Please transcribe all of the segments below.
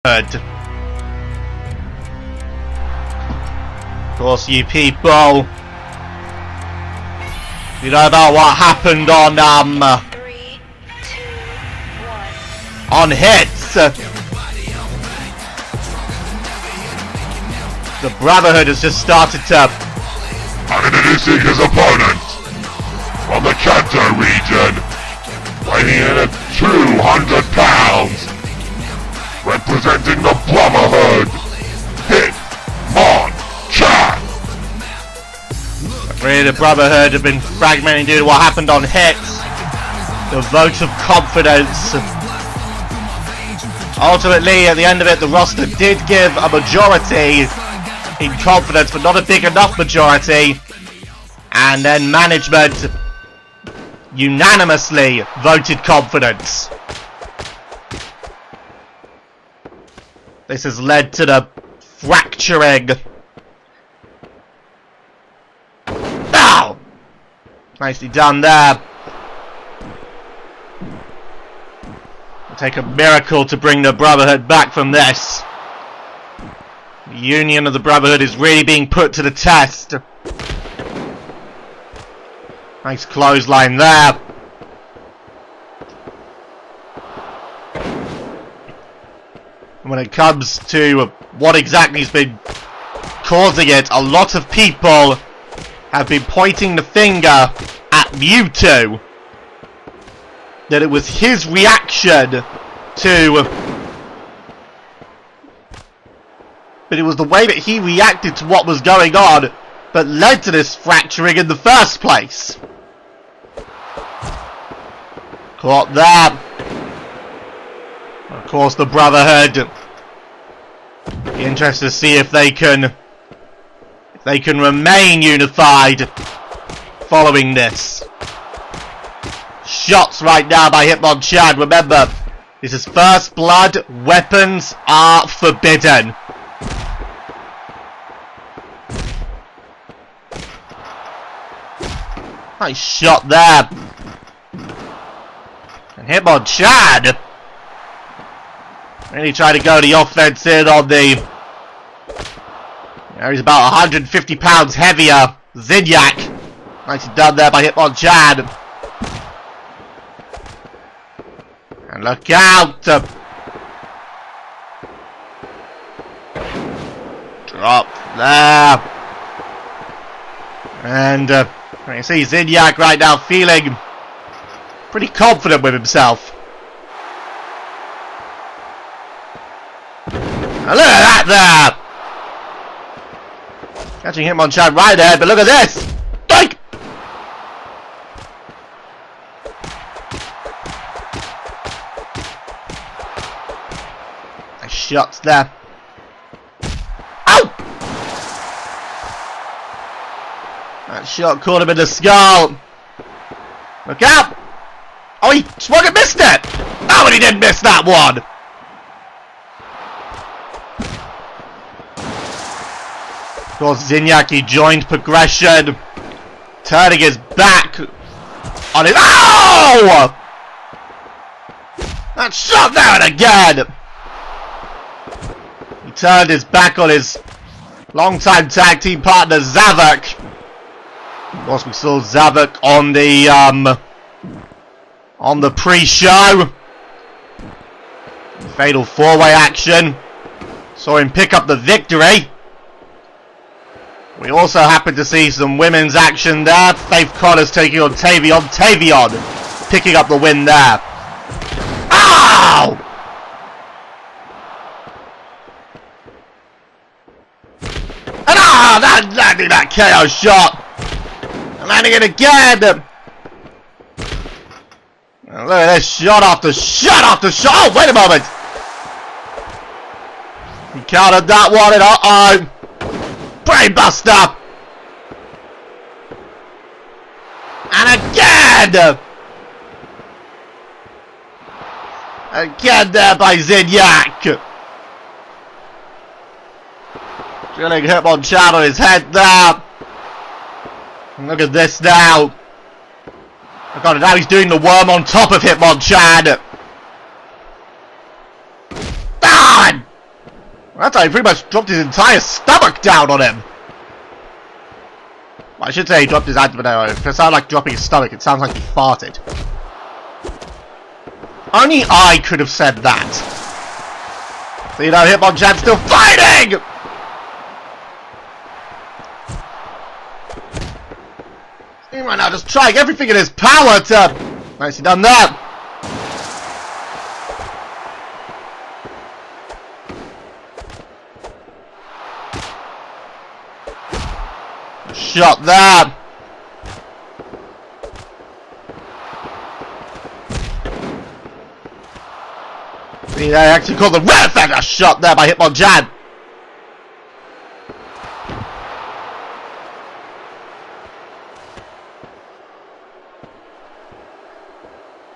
Of course, you people, you know about what happened on 3, 2, 1. on hits. The Brotherhood has just started to introducing his opponent from the Kanto region, weighing in at 200 pounds, representing the Brotherhood, Hitmonchan. really the Brotherhood have been fragmenting due to what happened on hits. The vote of confidence. Ultimately, at the end of it, the roster did give a majority in confidence, but not a big enough majority. And then management unanimously voted confidence. This has led to the fracturing. Ow! Nicely done there. It'll take a miracle to bring the Brotherhood back from this. The union of the Brotherhood is really being put to the test. Nice clothesline there. When it comes to what exactly has been causing it, a lot of people have been pointing the finger at Mewtwo. That it was his reaction to... But it was the way that he reacted to what was going on that led to this fracturing in the first place. Caught that. Of course, the Brotherhood. Be interested to see if they can remain unified following this. Shots right now by Hitmonchan. Remember, this is First Blood. Weapons are forbidden. Nice shot there. And Hitmonchan really trying to go the offensive on the... he's about 150 pounds heavier. Zinyak. Nicely done there by Hitmonchan. And look out! Drop there. And you see Zinyak right now feeling pretty confident with himself. And look at that there! Catching Hitmonchan right there, but look at this! Doink! Nice shots there. Ow! That shot caught him in the skull. Look out! Oh, he swung and missed it! Oh, but he didn't miss that one! Of course, Zinyak, he joined progression, turning his back on his... Oh! That shot there and again! He turned his back on his longtime tag team partner, Zavok. Of course, we saw Zavok on the pre-show. Fatal 4-way action. Saw him pick up the victory. We also happened to see some women's action there. Faith Connors taking on Tavion. Tavion picking up the win there. Ow! And that landing that KO shot. Landing it again. And look at this, shot after shot after shot. Oh, wait a moment. He countered that one, and uh-oh. Brainbuster! And again! Again there by Zinyak! Drilling Hitmonchan on his head there. And look at this now. Oh god, now he's doing the worm on top of Hitmonchan! That's how he pretty much dropped his entire stomach down on him. Well, I should say he dropped his abdomen down. If it sounded like dropping his stomach, it sounds like he farted. Only I could have said that. So you know, Hitmonchan's still fighting! See right now, just trying everything in his power to... Nicely done that. Shot that. See, they actually called the red effect a shot there by Hitmonchan.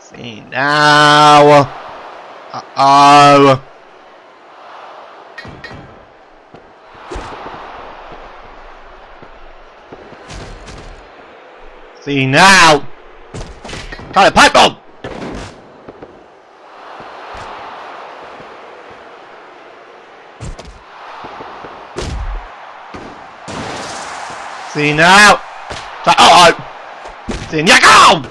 See now. Uh-oh. See now. Try to pipe bomb. See now. Try, uh-oh. See now.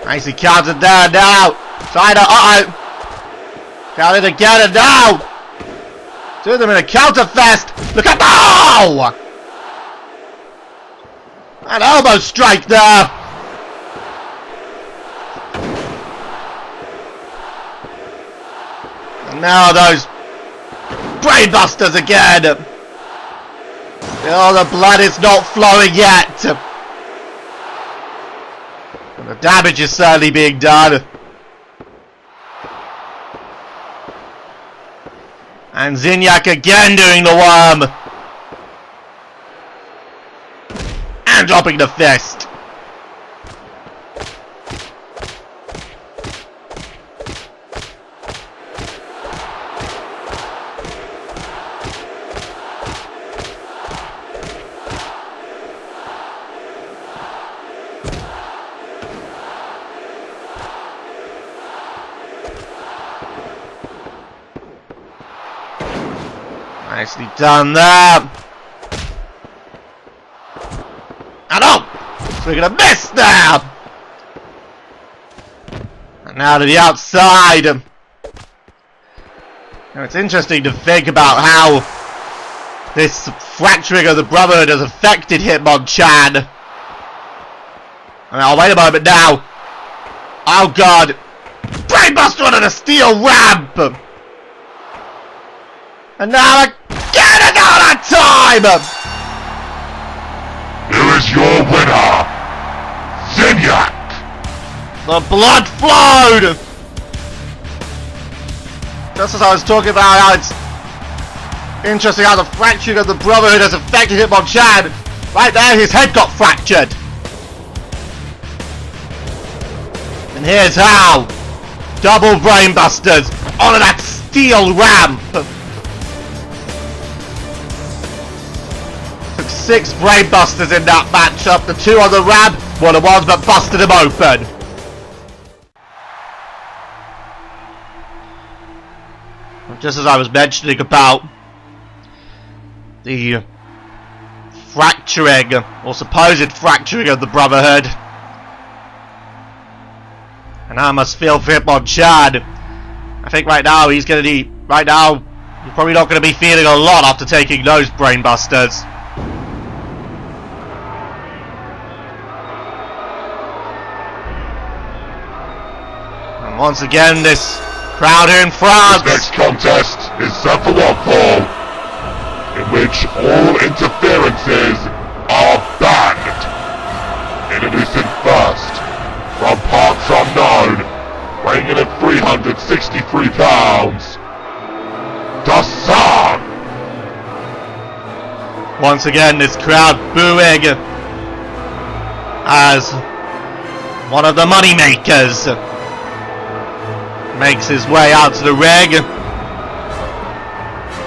Nicely counted there now. Try to, uh-oh. Counted again and now. Two of them in a counter fest. Look at that! An elbow strike there. And now those brainbusters again. Still the blood is not flowing yet. And the damage is certainly being done. And Zinyak again doing the worm. And dropping the fist. Nicely done there. And oh! So we're gonna miss there! And now to the outside. Now it's interesting to think about how this fracturing of the Brotherhood has affected Hitmonchan. Now wait a moment now. Oh god. Brainbuster on a steel ramp! And now again another time! Here is your winner, Zinyak! The blood flowed! Just as I was talking about how it's interesting how the fracturing of the Brotherhood has affected Hitmonchan, right there his head got fractured. And here's how. Double brainbusters onto that steel ramp. Took 6 brainbusters in that matchup. The 2 on the ramp were the ones that busted him open. Just as I was mentioning about the fracturing, or supposed fracturing of the Brotherhood, and I must feel for Hitmonchan. I think right now he's going to be, he's probably not going to be feeling a lot after taking those brainbusters. And once again, this crowd here in France. This next contest is set for one fall, in which all interferences are banned. Introducing first, from parts unknown, weighing in at 363 pounds, Dasan! Once again, this crowd booing as one of the money makers makes his way out to the ring.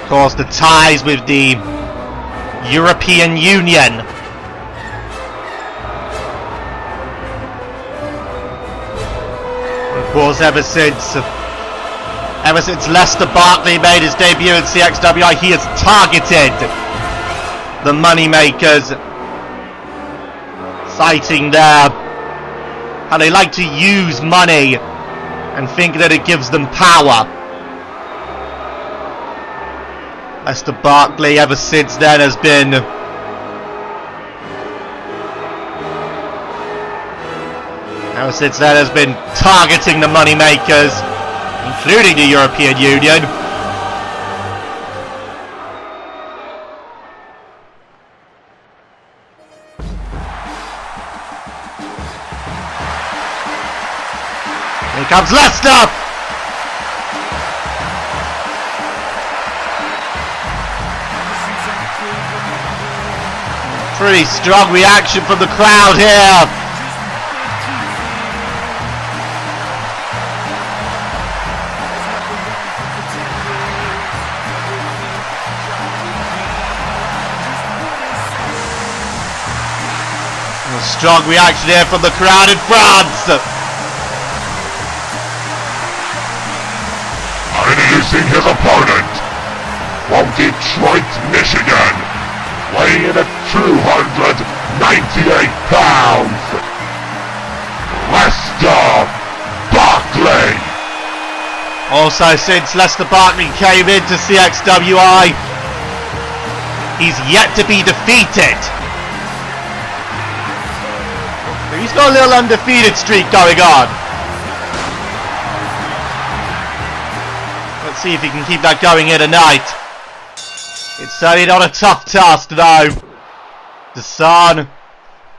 Of course, the ties with the European Union. course, ever since Lester Barkley made his debut in CXWI, he has targeted the moneymakers, citing how they like to use money and think that it gives them power. Lester Barkley, ever since then, has been targeting the moneymakers, including the European Union. Here comes Leicester! Pretty strong reaction from the crowd here. A strong reaction here from the crowd in France. Introducing his opponent from Detroit, Michigan, weighing in at 298 pounds, Lester Barkley. Also, since Lester Barkley came into CXWI, he's yet to be defeated. He's got a little undefeated streak going on. Let's see if he can keep that going here tonight. It's certainly not a tough task though. Desan,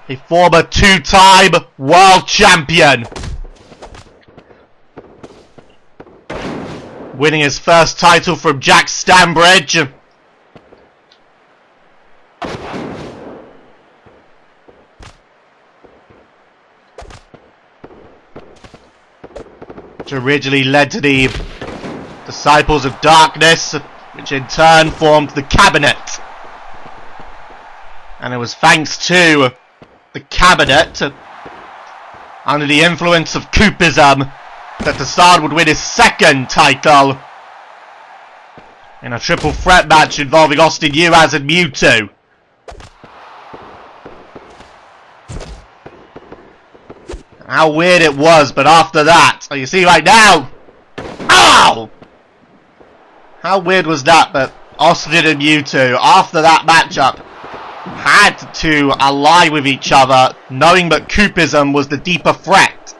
a former two-time world champion, winning his first title from Jack Stambridge. Which originally led to the Disciples of Darkness, which in turn formed the Cabinet. And it was thanks to the Cabinet, under the influence of Coupism, that Desan would win his second title in a triple threat match involving Austin Uaz and Mewtwo. How weird it was, but after that, you see right now, ow! How weird was that, but Austin and Mewtwo, after that matchup, had to ally with each other, knowing that Coupism was the deeper threat.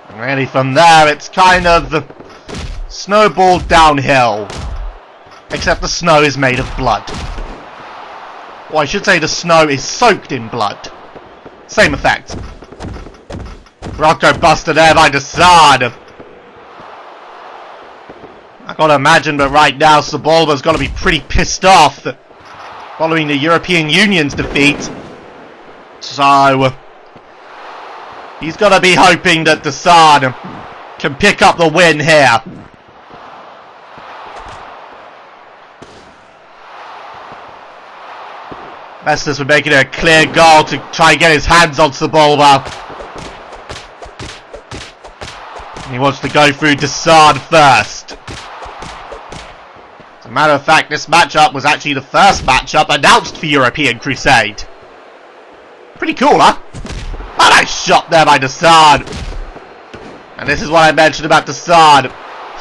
And really from there, it's kind of snowballed downhill. Except the snow is made of blood. Well, I should say the snow is soaked in blood. Same effect. Rocco Buster there by Desan. I gotta imagine that right now Sebulba's gotta be pretty pissed off following the European Union's defeat. So he's gotta be hoping that Desan can pick up the win here. Festus would make it a clear goal to try and get his hands on Sebulba. He wants to go through Desan first. As a matter of fact, this matchup was actually the first matchup announced for European Crusade. Pretty cool, huh? A nice shot there by Desan. And this is what I mentioned about Desan.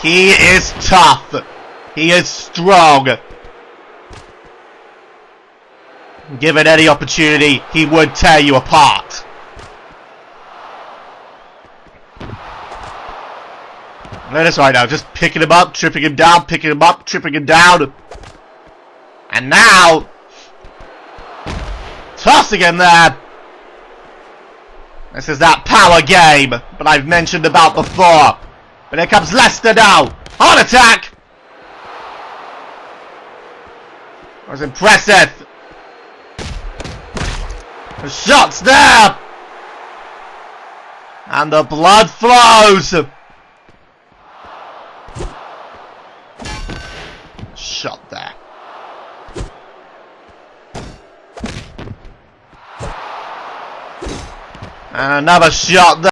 He is tough. He is strong. Given any opportunity, he would tear you apart. Notice right now, just picking him up, tripping him down, picking him up, tripping him down. And now, tossing him there. This is that power game that I've mentioned about before. But here comes Leicester now. On attack. That was impressive. The shots there. And the blood flows. Shot there. And Another shot there.